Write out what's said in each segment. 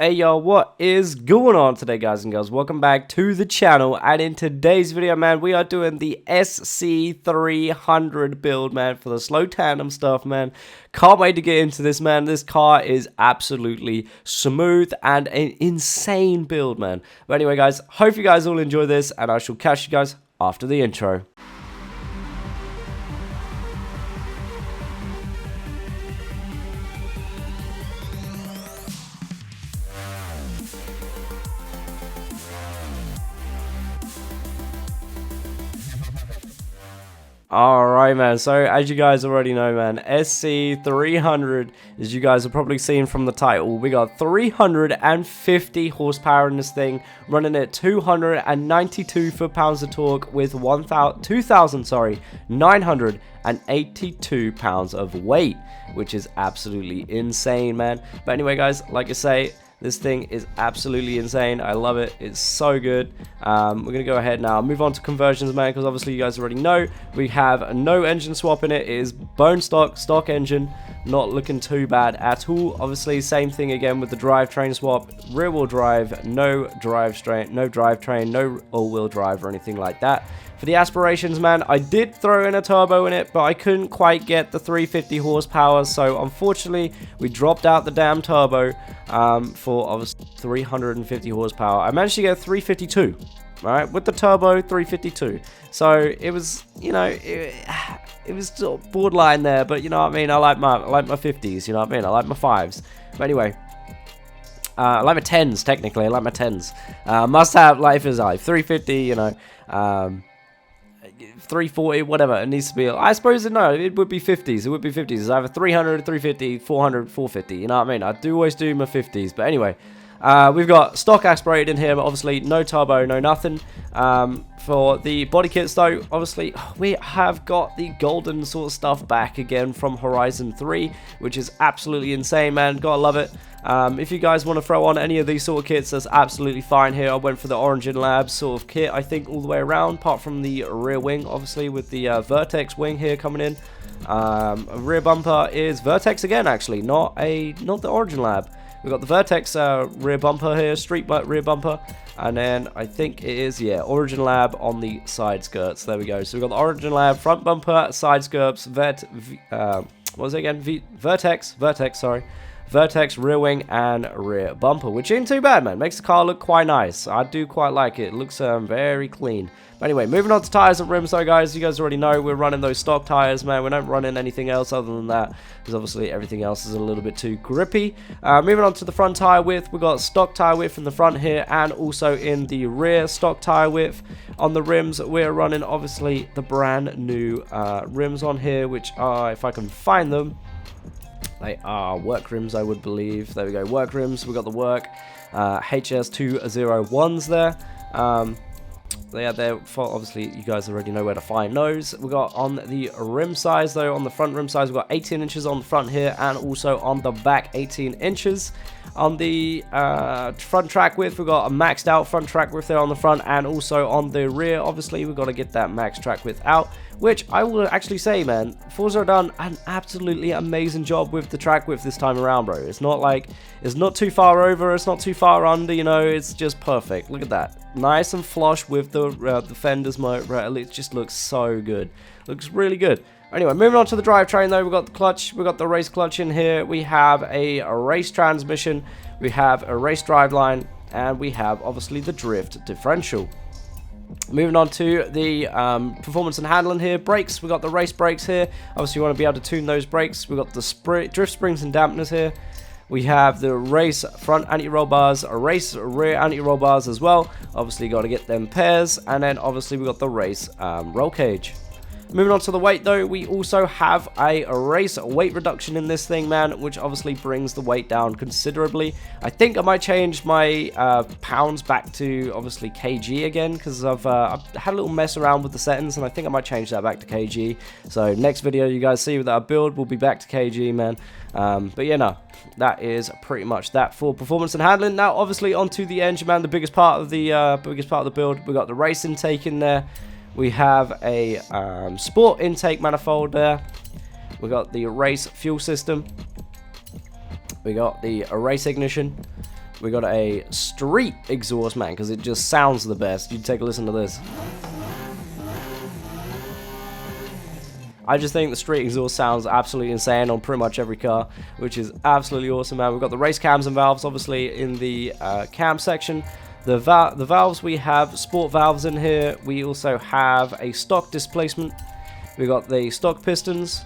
Hey yo, what is going on today, guys and girls? Welcome back to the channel, and in today's video, man, we are doing the SC300 build, man, for the slow tandem stuff, man. Can't wait to get into this, man. This car is absolutely smooth and an insane build, man. But anyway, guys, hope you guys all enjoy this, and I shall catch you guys after the intro. Alright, man, so as you guys already know, man, SC300, as you guys have probably seen from the title, we got 350 horsepower in this thing, running at 292 foot-pounds of torque with 982 pounds of weight, which is absolutely insane, man. But anyway, guys, like I say, this thing is absolutely insane. I love it. It's so good. We're going to go ahead now. Move on to conversions, man, because obviously you guys already know we have no engine swap in it. It is bone stock engine. Not looking too bad at all. Obviously, same thing again with the drivetrain swap. Rear wheel drive, no drivetrain, no all-wheel drive or anything like that. For the aspirations, man, I did throw in a turbo in it, but I couldn't quite get the 350 horsepower, so unfortunately, we dropped out the damn turbo for obviously 350 horsepower. I managed to get 352, right, with the turbo 352. So it was, you know, it was sort of borderline there, but you know what I mean. I like my 50s, you know what I mean. I like my 5s. But anyway. I like my 10s, technically. I like my 10s. Must have, like, if it's like 350, you know, 340, whatever. It needs to be, I suppose, no, it would be 50s. It would be 50s. It's either 300, 350, 400, 450. You know what I mean? I do always do my 50s. But anyway, we've got stock aspirated in here, but obviously no turbo, no nothing. For the body kits, though, obviously, we have got the golden sort of stuff back again from Horizon 3, which is absolutely insane, man. Gotta love it. If you guys want to throw on any of these sort of kits, that's absolutely fine here. I went for the Origin Labs sort of kit, I think, all the way around, apart from the rear wing, obviously, with the Vertex wing here coming in. Rear bumper is Vertex again, actually, not the Origin Lab. We've got the Vertex rear bumper here, street rear bumper, and then I think it is, yeah, Origin Lab on the side skirts. There we go. So we've got the Origin Lab front bumper, side skirts, what was it again? Vertex, sorry. Vertex rear wing and rear bumper, which ain't too bad, man. Makes the car look quite nice. I do quite like it. It looks very clean. But anyway, moving on to tires and rims, though, guys. You guys already know we're running those stock tires, man. We're not running anything else other than that, because obviously everything else is a little bit too grippy. Moving on to the front tire width, we've got stock tire width in the front here, and also in the rear stock tire width. On the rims, we're running obviously the brand new rims on here, which are, if I can find them, they are work rims, I would believe. There we go, work rims. We've got the work HS201s there. They are there for, obviously, you guys already know where to find those. We've got on the rim size, though, on the front rim size, we've got 18 inches on the front here, and also on the back 18 inches. On the front track width, we've got a maxed out front track width there on the front, and also on the rear, obviously, we've got to get that max track width out, which I will actually say, man, Forza have done an absolutely amazing job with the track width this time around, bro. It's not like, it's not too far over, it's not too far under, you know, it's just perfect. Look at that. Nice and flush with the fenders, it just looks so good. Looks really good. Anyway, moving on to the drivetrain, though, we've got the clutch, we've got the race clutch in here, we have a race transmission, we have a race driveline, and we have, obviously, the drift differential. Moving on to the performance and handling here. Brakes, we've got the race brakes here. Obviously, you want to be able to tune those brakes. We've got the drift springs and dampeners here. We have the race front anti-roll bars, race rear anti-roll bars as well. Obviously, you got to get them pairs. And then, obviously, we've got the race roll cage. Moving on to the weight, though, we also have a race weight reduction in this thing, man, which obviously brings the weight down considerably. I think I might change my pounds back to, obviously, kg again, because I've had a little mess around with the settings, and I think I might change that back to kg. So next video you guys see that I build will be back to kg, man. But yeah, no, that is pretty much that for performance and handling. Now, obviously, onto the engine, man, the biggest part of the build. We've got the race intake in there. We have a sport intake manifold there. We got the race fuel system. We got the race ignition. we got a street exhaust, man, because it just sounds the best. You take a listen to this. I just think the street exhaust sounds absolutely insane on pretty much every car, which is absolutely awesome, man. We've got the race cams and valves, obviously, in the cam section. The valves, we have sport valves in here. We also have a stock displacement. We got the stock pistons.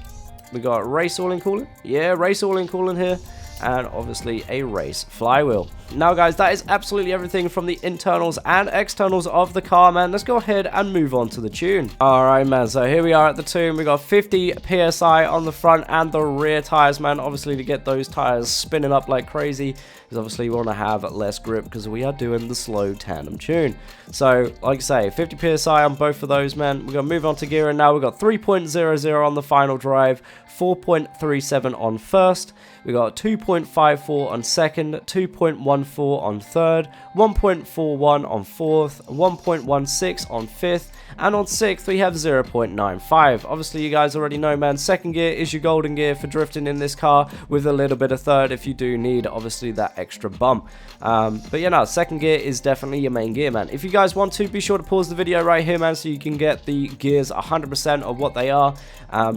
We got race oiling coolant. Yeah, race oiling coolant here. And obviously a race flywheel. Now guys, that is absolutely everything from the internals and externals of the car, man. Let's go ahead and move on to the tune. Alright, man, so here we are at the tune. We got 50 PSI on the front and the rear tires, man. Obviously to get those tires spinning up like crazy, because obviously we want to have less grip because we are doing the slow tandem tune. So like I say, 50 PSI on both of those, man. We're going to move on to gearing now. We've got 3.00 on the final drive, 4.37 on first. We got 2.54 on second, 2.14 on third, 1.41 on fourth, 1.16 on fifth, and on sixth we have 0.95. Obviously you guys already know, man, second gear is your golden gear for drifting in this car, with a little bit of third if you do need obviously that extra bump. But yeah, no, second gear is definitely your main gear, man. If you guys want to, be sure to pause the video right here, man, so you can get the gears 100% of what they are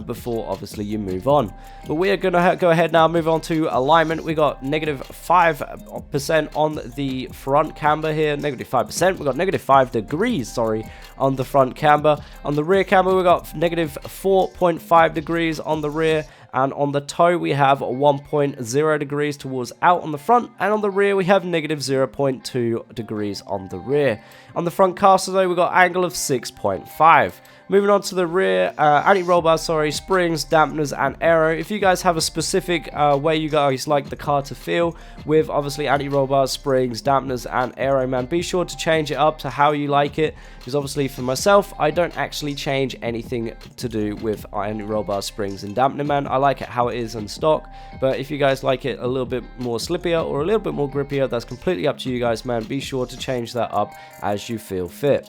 before obviously you move on. But we are gonna go ahead now, move on to alignment. We got -5% on the front camber here, -5%. We got -5 degrees, sorry, on the front camber. On the rear camber, we got -4.5 degrees on the rear. And on the toe, we have 1.0 degrees towards out on the front. And on the rear, we have -0.2 degrees on the rear. On the front caster, though, we got angle of 6.5. Moving on to the rear, anti-roll bar, springs, dampeners, and aero. If you guys have a specific way you guys like the car to feel with obviously anti-roll bars, springs, dampeners, and aero, man, be sure to change it up to how you like it. Because obviously for myself, I don't actually change anything to do with anti-roll bar, springs, and dampener, man. I like it how it is in stock. But if you guys like it a little bit more slippier or a little bit more grippier, that's completely up to you guys, man. Be sure to change that up as you feel fit.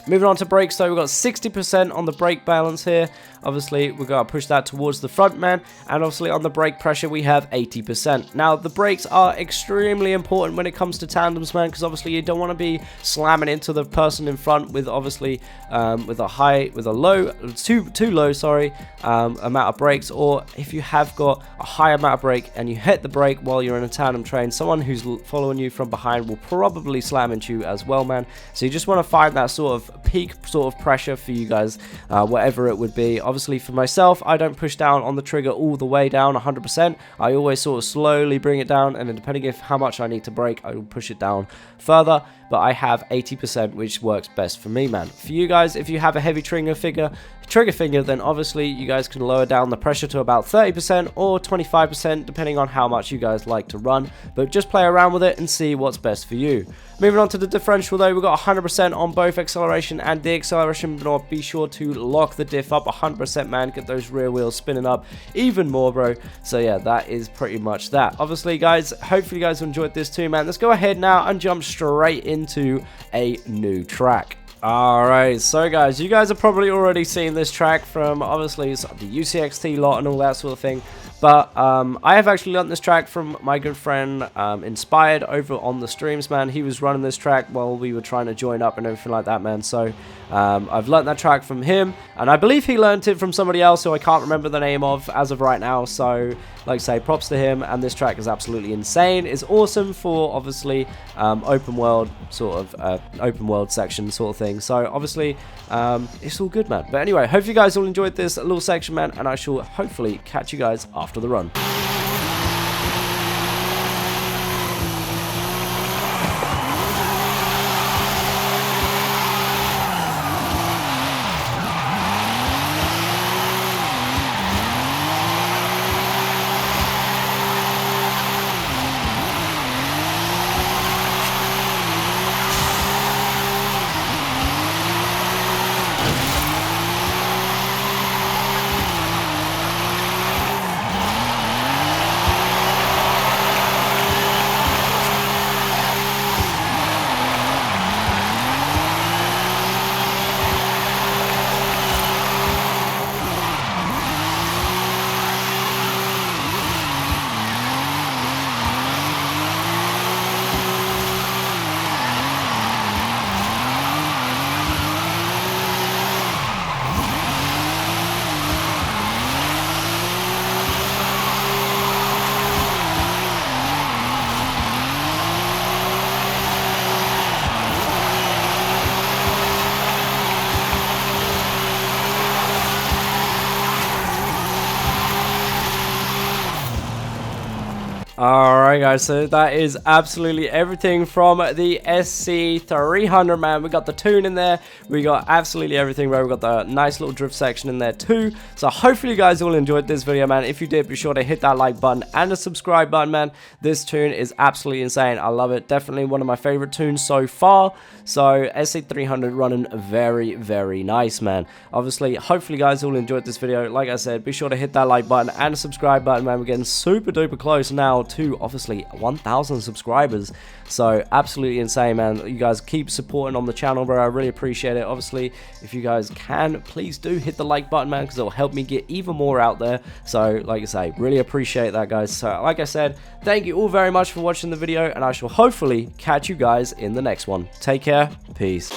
Moving on to brakes, so we've got 60% on the brake balance here. Obviously, we've got to push that towards the front, man. And obviously, on the brake pressure, we have 80%. Now, the brakes are extremely important when it comes to tandems, man, because obviously, you don't want to be slamming into the person in front with obviously with a low, too low, amount of brakes. Or if you have got a high amount of brake and you hit the brake while you're in a tandem train, someone who's following you from behind will probably slam into you as well, man. So you just want to find that sort of peak sort of pressure for you guys, whatever it would be. Obviously for myself, I don't push down on the trigger all the way down 100%. I always sort of slowly bring it down, and then depending on how much I need to brake, I will push it down further. But I have 80%, which works best for me, man. For you guys, if you have a heavy trigger finger, then obviously you guys can lower down the pressure to about 30% or 25%, depending on how much you guys like to run. But just play around with it and see what's best for you. Moving on to the differential, though, we've got 100% on both acceleration and deacceleration. But be sure to lock the diff up 100%, man. Get those rear wheels spinning up even more, bro. So yeah, that is pretty much that. Obviously, guys, hopefully you guys enjoyed this too, man. Let's go ahead now and jump straight into a new track. Alright, so guys, you guys have probably already seen this track from obviously the UCXT lot and all that sort of thing. But I have actually learned this track from my good friend Inspired over on the streams, man. He was running this track while we were trying to join up and everything like that, man. So I've learned that track from him, and I believe he learned it from somebody else who I can't remember the name of as of right now. So like I say, props to him, and this track is absolutely insane. It's awesome for obviously open world open world section sort of thing. So obviously it's all good, man. But anyway, hope you guys all enjoyed this little section, man, and I shall hopefully catch you guys after the run. Alright guys, so that is absolutely everything from the SC300, man. We got the tune in there, we got absolutely everything, bro. We got the nice little drift section in there too. So hopefully you guys all enjoyed this video, man. If you did, be sure to hit that like button and the subscribe button, man. This tune is absolutely insane. I love it. Definitely one of my favorite tunes so far. So SC300 running very, very nice, man. Obviously, hopefully you guys all enjoyed this video. Like I said, be sure to hit that like button and the subscribe button, man. We're getting super duper close now to obviously 1,000 subscribers. So absolutely insane, man. You guys keep supporting on the channel, bro. I really appreciate it. Obviously, if you guys can, please do hit the like button, man, because it'll help me get even more out there. So like I say, really appreciate that, guys. So like I said, thank you all very much for watching the video, and I shall hopefully catch you guys in the next one. Take care. Peace.